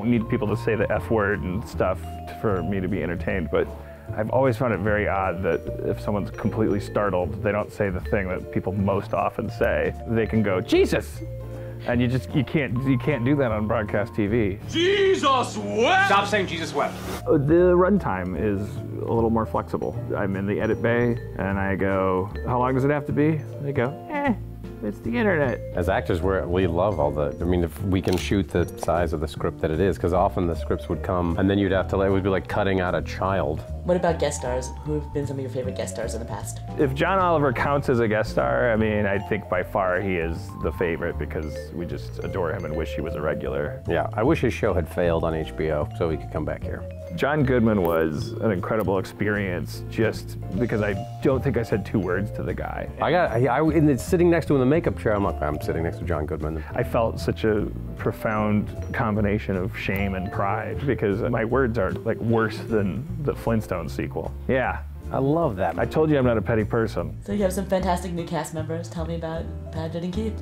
don't need people to say the F word and stuff for me to be entertained, but I've always found it very odd that if someone's completely startled, they don't say the thing that people most often say. They can go, Jesus! And you can't do that on broadcast TV. Jesus wept! Stop saying Jesus wept. The runtime is a little more flexible. I'm in the edit bay and I go, how long does it have to be? They go, it's the internet. As actors, we love all the, I mean, if we can shoot the size of the script that it is, because often the scripts would come and then you'd have to, it would be like cutting out a child. What about guest stars? Who have been some of your favorite guest stars in the past? If John Oliver counts as a guest star, I mean, I think by far he is the favorite because we just adore him and wish he was a regular. Yeah, I wish his show had failed on HBO so he could come back here. John Goodman was an incredible experience just because I don't think I said 2 words to the guy. Sitting next to him in the makeup chair, I'm sitting next to John Goodman. I felt such a profound combination of shame and pride because my words are like worse than the Flintstones sequel. Yeah. I love that. I told you I'm not a petty person. So you have some fantastic new cast members. Tell me about Padgett and Keith.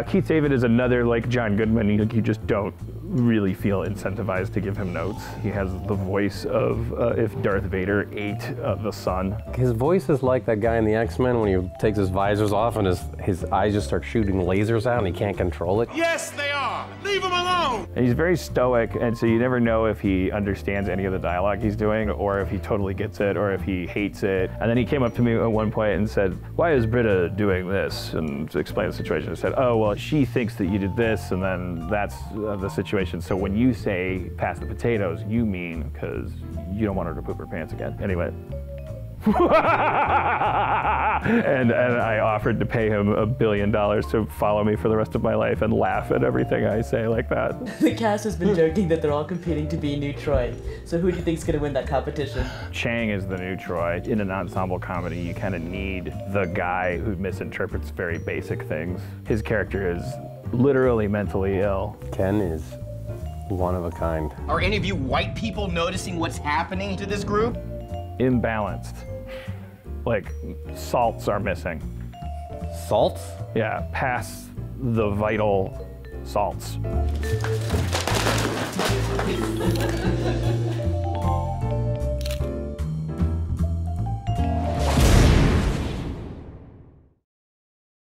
Keith David is another like John Goodman. You just don't really feel incentivized to give him notes. He has the voice of if Darth Vader ate the sun. His voice is like that guy in the X-Men when he takes his visors off and his eyes just start shooting lasers out and he can't control it. Yes, they are! Leave him alone! And he's very stoic, and so you never know if he understands any of the dialogue he's doing or if he totally gets it or if he hates it. And then he came up to me at one point and said, why is Britta doing this? And to explain the situation, I said, oh, well, she thinks that you did this, and then that's the situation. So when you say pass the potatoes, you mean because you don't want her to poop her pants again. Anyway. and I offered to pay him $1 billion to follow me for the rest of my life and laugh at everything I say like that. The cast has been joking that they're all competing to be new Troy. So who do you think's gonna win that competition? Chang is the new Troy. In an ensemble comedy, you kind of need the guy who misinterprets very basic things. His character is literally mentally ill. Ken is one of a kind. Are any of you white people noticing what's happening to this group? Imbalanced. Like, salts are missing. Salts? Yeah, past the vital salts.